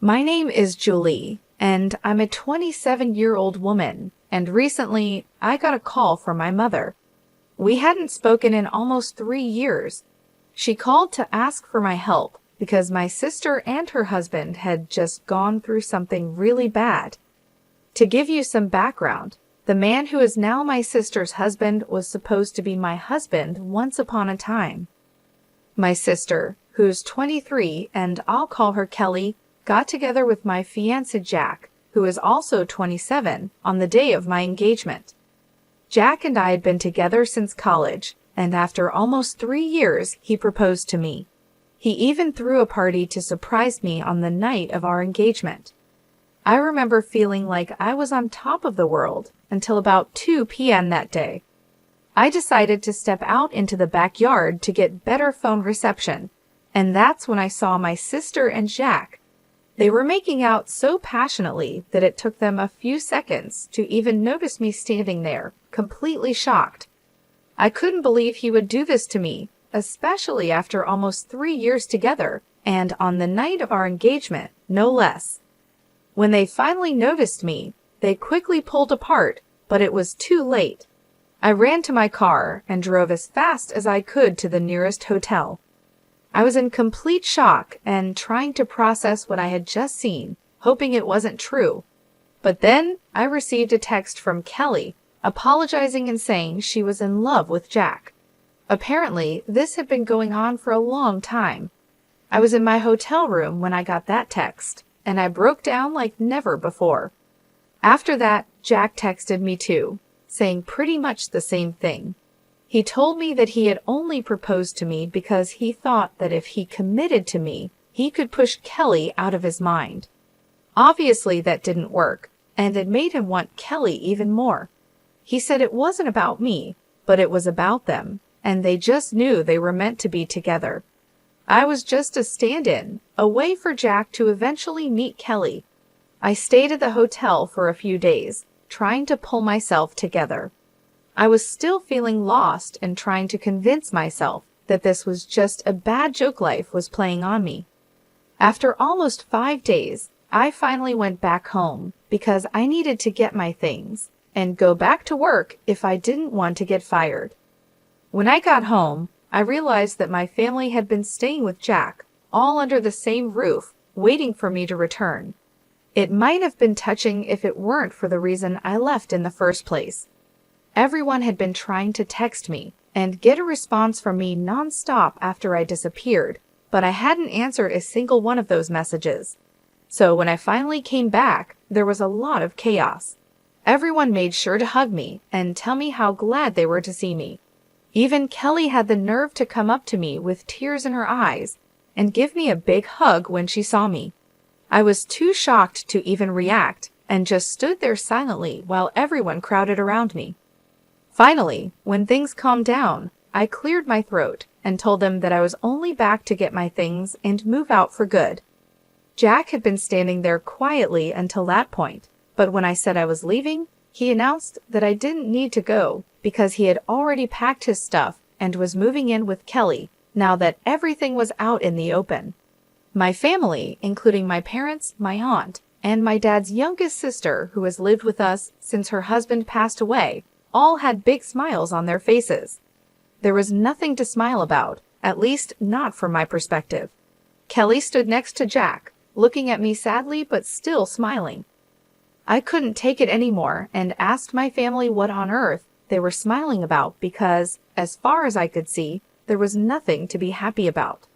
My name is Julie, and I'm a 27-year-old woman, and recently I got a call from my mother. We hadn't spoken in almost 3 years. She called to ask for my help because my sister and her husband had just gone through something really bad. To give you some background, the man who is now my sister's husband was supposed to be my husband once upon a time. My sister, who's 23, and I'll call her Kelly, got together with my fiancé Jack, who is also 27, on the day of my engagement. Jack and I had been together since college, and after almost 3 years, he proposed to me. He even threw a party to surprise me on the night of our engagement. I remember feeling like I was on top of the world until about 2 p.m. that day. I decided to step out into the backyard to get better phone reception, and that's when I saw my sister and Jack. They were making out so passionately that it took them a few seconds to even notice me standing there, completely shocked. I couldn't believe he would do this to me, especially after almost 3 years together, and on the night of our engagement, no less. When they finally noticed me, they quickly pulled apart, but it was too late. I ran to my car and drove as fast as I could to the nearest hotel. I was in complete shock and trying to process what I had just seen, hoping it wasn't true. But then I received a text from Kelly, apologizing and saying she was in love with Jack. Apparently, this had been going on for a long time. I was in my hotel room when I got that text, and I broke down like never before. After that, Jack texted me too, saying pretty much the same thing. He told me that he had only proposed to me because he thought that if he committed to me, he could push Kelly out of his mind. Obviously, that didn't work, and it made him want Kelly even more. He said it wasn't about me, but it was about them, and they just knew they were meant to be together. I was just a stand-in, a way for Jack to eventually meet Kelly. I stayed at the hotel for a few days, trying to pull myself together. I was still feeling lost and trying to convince myself that this was just a bad joke life was playing on me. After almost 5 days, I finally went back home because I needed to get my things and go back to work if I didn't want to get fired. When I got home, I realized that my family had been staying with Jack, all under the same roof, waiting for me to return. It might have been touching if it weren't for the reason I left in the first place. Everyone had been trying to text me and get a response from me nonstop after I disappeared, but I hadn't answered a single one of those messages. So when I finally came back, there was a lot of chaos. Everyone made sure to hug me and tell me how glad they were to see me. Even Kelly had the nerve to come up to me with tears in her eyes and give me a big hug when she saw me. I was too shocked to even react and just stood there silently while everyone crowded around me. Finally, when things calmed down, I cleared my throat and told them that I was only back to get my things and move out for good. Jack had been standing there quietly until that point, but when I said I was leaving, he announced that I didn't need to go because he had already packed his stuff and was moving in with Kelly now that everything was out in the open. My family, including my parents, my aunt, and my dad's youngest sister, who has lived with us since her husband passed away, all had big smiles on their faces. There was nothing to smile about, at least not from my perspective. Kelly stood next to Jack, looking at me sadly but still smiling. I couldn't take it anymore and asked my family what on earth they were smiling about because, as far as I could see, there was nothing to be happy about.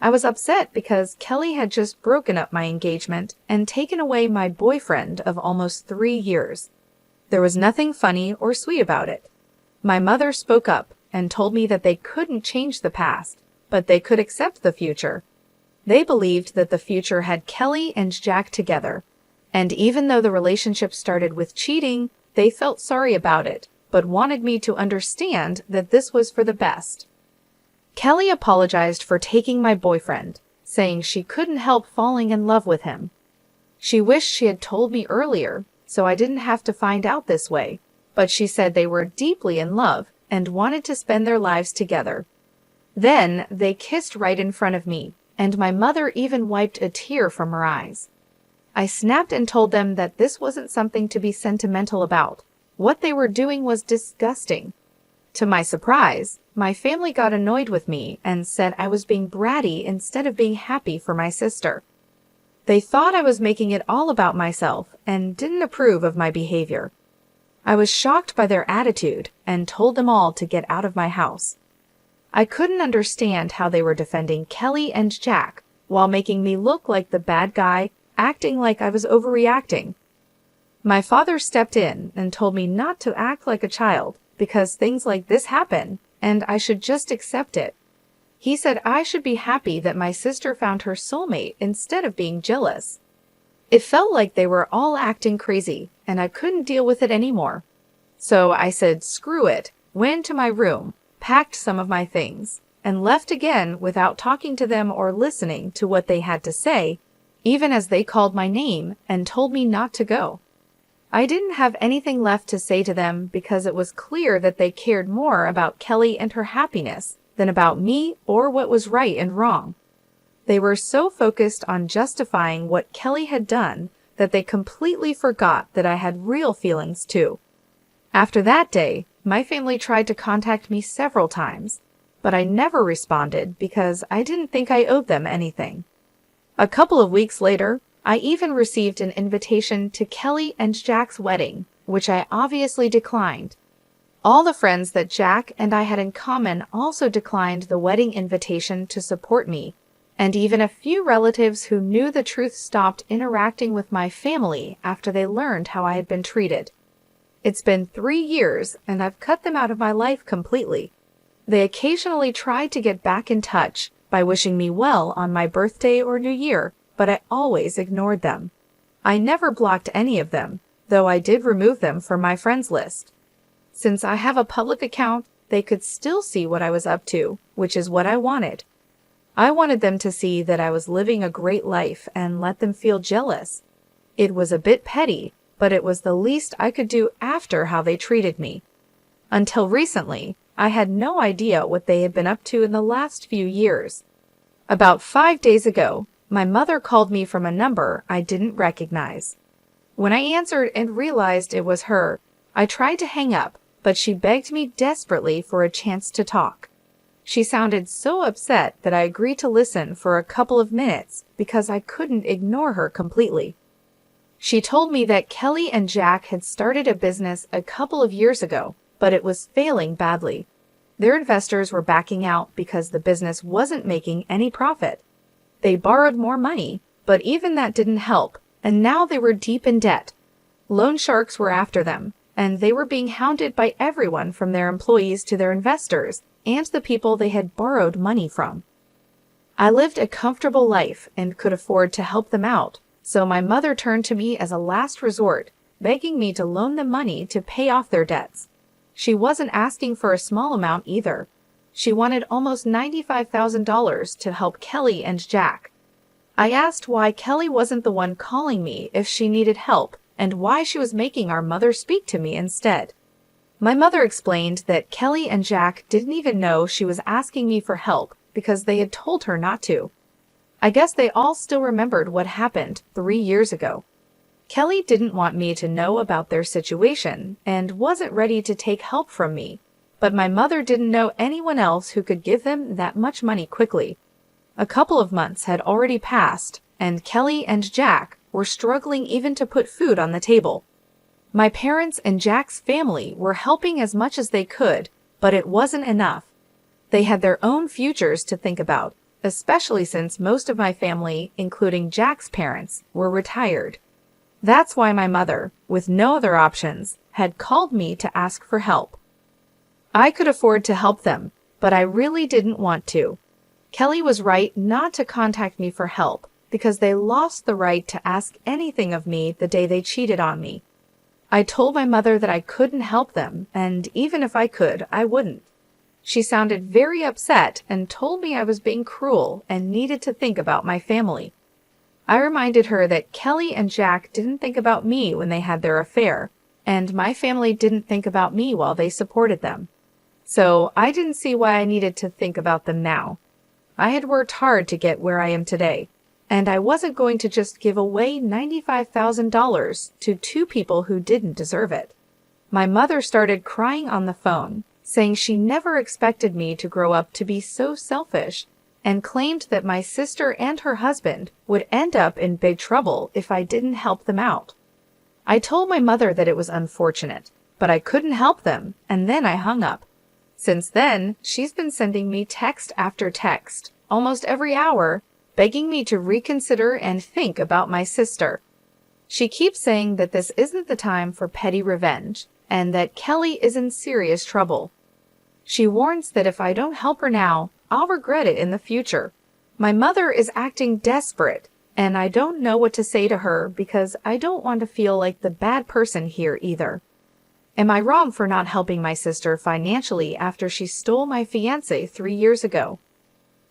I was upset because Kelly had just broken up my engagement and taken away my boyfriend of almost 3 years. There was nothing funny or sweet about it. My mother spoke up and told me that they couldn't change the past, but they could accept the future. They believed that the future had Kelly and Jack together, and even though the relationship started with cheating, they felt sorry about it, but wanted me to understand that this was for the best. Kelly apologized for taking my boyfriend, saying she couldn't help falling in love with him. She wished she had told me earlier, so I didn't have to find out this way, but she said they were deeply in love and wanted to spend their lives together. Then they kissed right in front of me, and my mother even wiped a tear from her eyes. I snapped and told them that this wasn't something to be sentimental about. What they were doing was disgusting. To my surprise, my family got annoyed with me and said I was being bratty instead of being happy for my sister. They thought I was making it all about myself and didn't approve of my behavior. I was shocked by their attitude and told them all to get out of my house. I couldn't understand how they were defending Kelly and Jack while making me look like the bad guy, acting like I was overreacting. My father stepped in and told me not to act like a child because things like this happen and I should just accept it. He said I should be happy that my sister found her soulmate instead of being jealous. It felt like they were all acting crazy and I couldn't deal with it anymore. So I said screw it, went to my room, packed some of my things, and left again without talking to them or listening to what they had to say, even as they called my name and told me not to go. I didn't have anything left to say to them because it was clear that they cared more about Kelly and her happiness than about me or what was right and wrong. They were so focused on justifying what Kelly had done that they completely forgot that I had real feelings too. After that day, my family tried to contact me several times, but I never responded because I didn't think I owed them anything. A couple of weeks later, I even received an invitation to Kelly and Jack's wedding, which I obviously declined. All the friends that Jack and I had in common also declined the wedding invitation to support me, and even a few relatives who knew the truth stopped interacting with my family after they learned how I had been treated. It's been 3 years, and I've cut them out of my life completely. They occasionally tried to get back in touch by wishing me well on my birthday or New Year, but I always ignored them. I never blocked any of them, though I did remove them from my friends list. Since I have a public account, they could still see what I was up to, which is what I wanted. I wanted them to see that I was living a great life and let them feel jealous. It was a bit petty, but it was the least I could do after how they treated me. Until recently, I had no idea what they had been up to in the last few years. About 5 days ago, my mother called me from a number I didn't recognize. When I answered and realized it was her, I tried to hang up, but she begged me desperately for a chance to talk. She sounded so upset that I agreed to listen for a couple of minutes because I couldn't ignore her completely. She told me that Kelly and Jack had started a business a couple of years ago, but it was failing badly. Their investors were backing out because the business wasn't making any profit. They borrowed more money, but even that didn't help, and now they were deep in debt. Loan sharks were after them, and they were being hounded by everyone from their employees to their investors and the people they had borrowed money from. I lived a comfortable life and could afford to help them out, so my mother turned to me as a last resort, begging me to loan them money to pay off their debts. She wasn't asking for a small amount either. She wanted almost $95,000 to help Kelly and Jack. I asked why Kelly wasn't the one calling me if she needed help and why she was making our mother speak to me instead. My mother explained that Kelly and Jack didn't even know she was asking me for help because they had told her not to. I guess they all still remembered what happened 3 years ago. Kelly didn't want me to know about their situation and wasn't ready to take help from me, but my mother didn't know anyone else who could give them that much money quickly. A couple of months had already passed, and Kelly and Jack were struggling even to put food on the table. My parents and Jack's family were helping as much as they could, but it wasn't enough. They had their own futures to think about, especially since most of my family, including Jack's parents, were retired. That's why my mother, with no other options, had called me to ask for help. I could afford to help them, but I really didn't want to. Kelly was right not to contact me for help because they lost the right to ask anything of me the day they cheated on me. I told my mother that I couldn't help them, and even if I could, I wouldn't. She sounded very upset and told me I was being cruel and needed to think about my family. I reminded her that Kelly and Jack didn't think about me when they had their affair, and my family didn't think about me while they supported them. So I didn't see why I needed to think about them now. I had worked hard to get where I am today. and I wasn't going to just give away $95,000 to two people who didn't deserve it. My mother started crying on the phone, saying she never expected me to grow up to be so selfish, and claimed that my sister and her husband would end up in big trouble if I didn't help them out. I told my mother that it was unfortunate, but I couldn't help them, and then I hung up. Since then, she's been sending me text after text, almost every hour, begging me to reconsider and think about my sister. She keeps saying that this isn't the time for petty revenge, and that Kelly is in serious trouble. She warns that if I don't help her now, I'll regret it in the future. My mother is acting desperate, and I don't know what to say to her because I don't want to feel like the bad person here either. Am I wrong for not helping my sister financially after she stole my fiancé 3 years ago?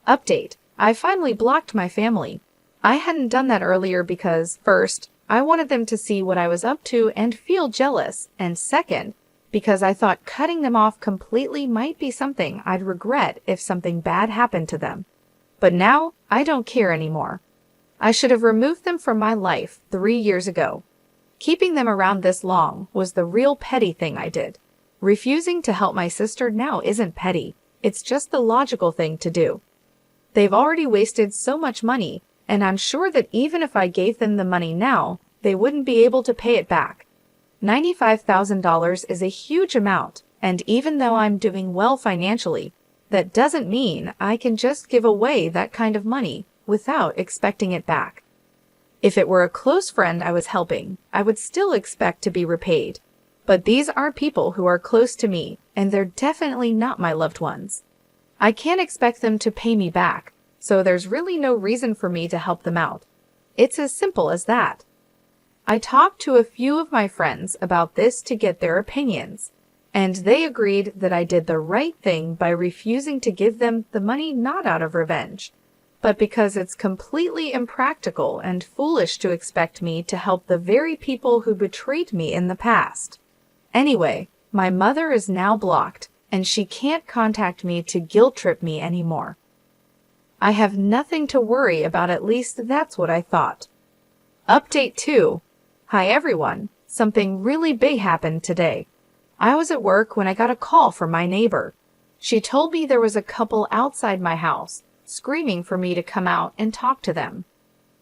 Update: I finally blocked my family. I hadn't done that earlier because, first, I wanted them to see what I was up to and feel jealous, and second, because I thought cutting them off completely might be something I'd regret if something bad happened to them. But now, I don't care anymore. I should have removed them from my life 3 years ago. Keeping them around this long was the real petty thing I did. Refusing to help my sister now isn't petty, it's just the logical thing to do. They've already wasted so much money, and I'm sure that even if I gave them the money now, they wouldn't be able to pay it back. $95,000 is a huge amount, and even though I'm doing well financially, that doesn't mean I can just give away that kind of money without expecting it back. If it were a close friend I was helping, I would still expect to be repaid. But these are people who are close to me, and they're definitely not my loved ones. I can't expect them to pay me back, so there's really no reason for me to help them out. It's as simple as that. I talked to a few of my friends about this to get their opinions, and they agreed that I did the right thing by refusing to give them the money not out of revenge, but because it's completely impractical and foolish to expect me to help the very people who betrayed me in the past. Anyway, my mother is now blocked, and she can't contact me to guilt-trip me anymore. I have nothing to worry about, at least that's what I thought. Update 2. Hi everyone, something really big happened today. I was at work when I got a call from my neighbor. She told me there was a couple outside my house, screaming for me to come out and talk to them.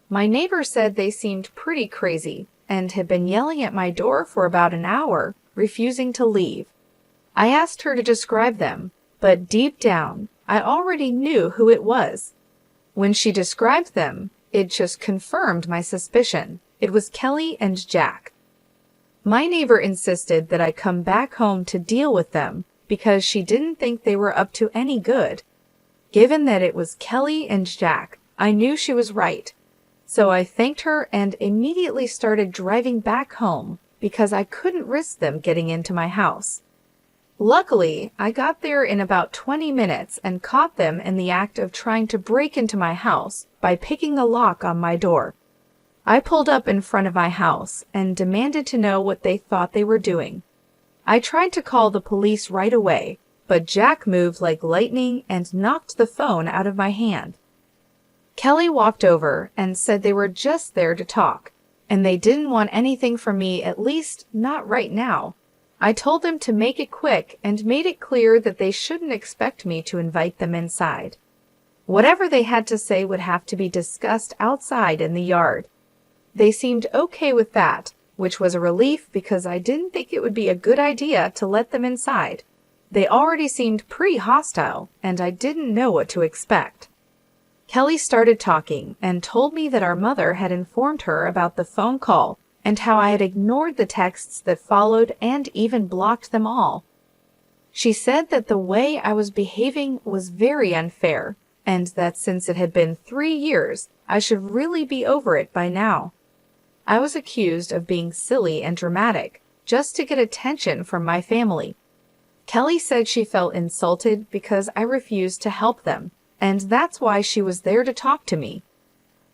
My neighbor said they seemed pretty crazy and had been yelling at my door for about an hour, refusing to leave. I asked her to describe them, but deep down, I already knew who it was. When she described them, it just confirmed my suspicion. It was Kelly and Jack. My neighbor insisted that I come back home to deal with them because she didn't think they were up to any good. Given that it was Kelly and Jack, I knew she was right. So I thanked her and immediately started driving back home because I couldn't risk them getting into my house. Luckily, I got there in about 20 minutes and caught them in the act of trying to break into my house by picking the lock on my door. I pulled up in front of my house and demanded to know what they thought they were doing. I tried to call the police right away, but Jack moved like lightning and knocked the phone out of my hand. Kelly walked over and said they were just there to talk, and they didn't want anything from me, at least not right now. I told them to make it quick and made it clear that they shouldn't expect me to invite them inside. Whatever they had to say would have to be discussed outside in the yard. They seemed okay with that, which was a relief because I didn't think it would be a good idea to let them inside. They already seemed pretty hostile, and I didn't know what to expect. Kelly started talking and told me that our mother had informed her about the phone call and how I had ignored the texts that followed and even blocked them all. She said that the way I was behaving was very unfair, and that since it had been 3 years, I should really be over it by now. I was accused of being silly and dramatic, just to get attention from my family. Kelly said she felt insulted because I refused to help them, and that's why she was there to talk to me.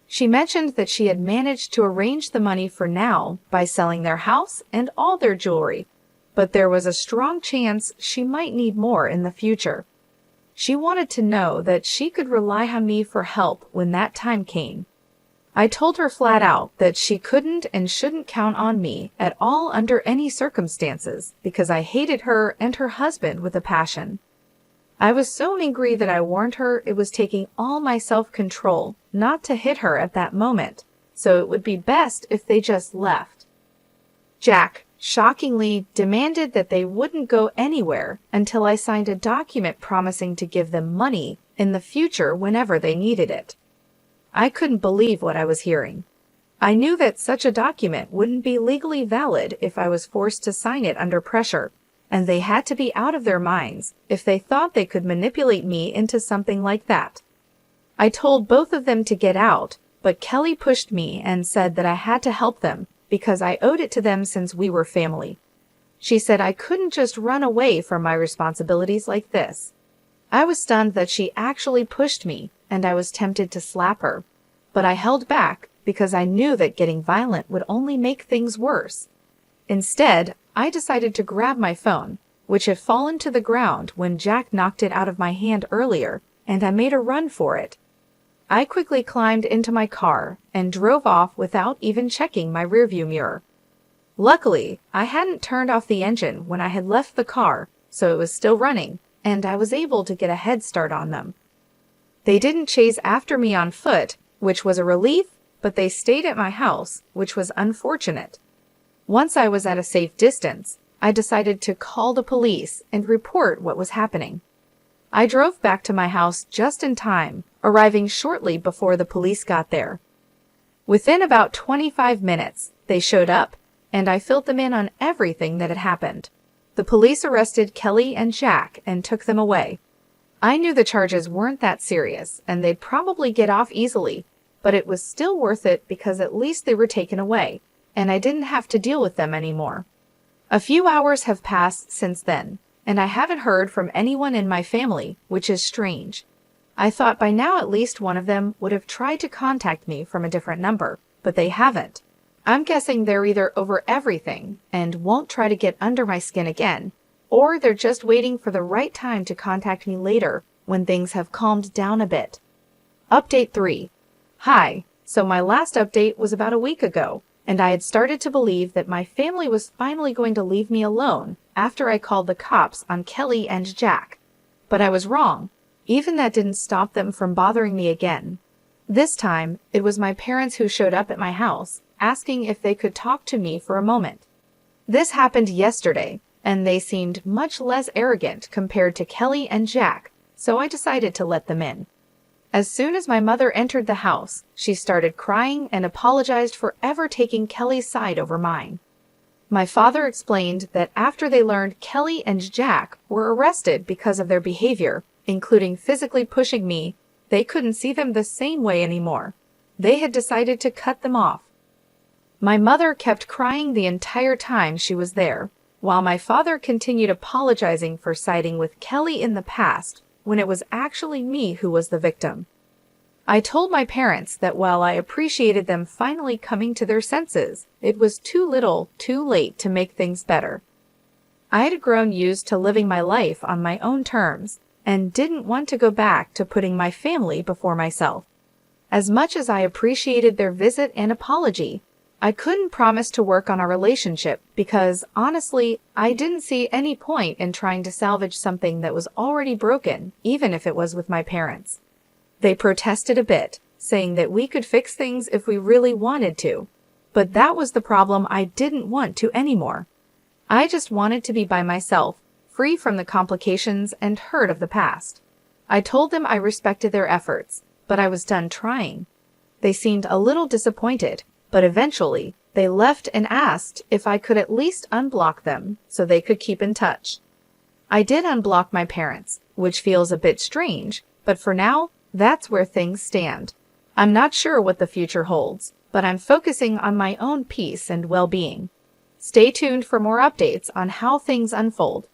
She mentioned that she had managed to arrange the money for now by selling their house and all their jewelry, but there was a strong chance she might need more in the future. She wanted to know that she could rely on me for help when that time came. I told her flat out that she couldn't and shouldn't count on me at all under any circumstances because I hated her and her husband with a passion. I was so angry that I warned her it was taking all my self-control not to hit her at that moment, so it would be best if they just left. Jack, shockingly, demanded that they wouldn't go anywhere until I signed a document promising to give them money in the future whenever they needed it. I couldn't believe what I was hearing. I knew that such a document wouldn't be legally valid if I was forced to sign it under pressure, and they had to be out of their minds if they thought they could manipulate me into something like that. I told both of them to get out, but Kelly pushed me and said that I had to help them because I owed it to them since we were family. She said I couldn't just run away from my responsibilities like this. I was stunned that she actually pushed me, and I was tempted to slap her, but I held back because I knew that getting violent would only make things worse. Instead, I decided to grab my phone, which had fallen to the ground when Jack knocked it out of my hand earlier, and I made a run for it. I quickly climbed into my car and drove off without even checking my rearview mirror. Luckily, I hadn't turned off the engine when I had left the car, so it was still running, and I was able to get a head start on them. They didn't chase after me on foot, which was a relief, but they stayed at my house, which was unfortunate. Once I was at a safe distance, I decided to call the police and report what was happening. I drove back to my house just in time, arriving shortly before the police got there. Within about 25 minutes, they showed up, and I filled them in on everything that had happened. The police arrested Kelly and Jack and took them away. I knew the charges weren't that serious, and they'd probably get off easily, but it was still worth it because at least they were taken away, and I didn't have to deal with them anymore. A few hours have passed since then, and I haven't heard from anyone in my family, which is strange. I thought by now at least one of them would have tried to contact me from a different number, but they haven't. I'm guessing they're either over everything and won't try to get under my skin again, or they're just waiting for the right time to contact me later when things have calmed down a bit. Update 3. Hi, so my last update was about a week ago, and I had started to believe that my family was finally going to leave me alone after I called the cops on Kelly and Jack. But I was wrong. Even that didn't stop them from bothering me again. This time, it was my parents who showed up at my house, asking if they could talk to me for a moment. This happened yesterday, and they seemed much less arrogant compared to Kelly and Jack, so I decided to let them in. As soon as my mother entered the house, she started crying and apologized for ever taking Kelly's side over mine. My father explained that after they learned Kelly and Jack were arrested because of their behavior, including physically pushing me, they couldn't see them the same way anymore. They had decided to cut them off. My mother kept crying the entire time she was there, while my father continued apologizing for siding with Kelly in the past when it was actually me who was the victim. I told my parents that while I appreciated them finally coming to their senses, it was too little, too late to make things better. I had grown used to living my life on my own terms and didn't want to go back to putting my family before myself. As much as I appreciated their visit and apology, I couldn't promise to work on our relationship because, honestly, I didn't see any point in trying to salvage something that was already broken, even if it was with my parents. They protested a bit, saying that we could fix things if we really wanted to, but that was the problem I didn't want to anymore. I just wanted to be by myself, free from the complications and hurt of the past. I told them I respected their efforts, but I was done trying. They seemed a little disappointed, but eventually, they left and asked if I could at least unblock them so they could keep in touch. I did unblock my parents, which feels a bit strange, but for now, that's where things stand. I'm not sure what the future holds, but I'm focusing on my own peace and well-being. Stay tuned for more updates on how things unfold.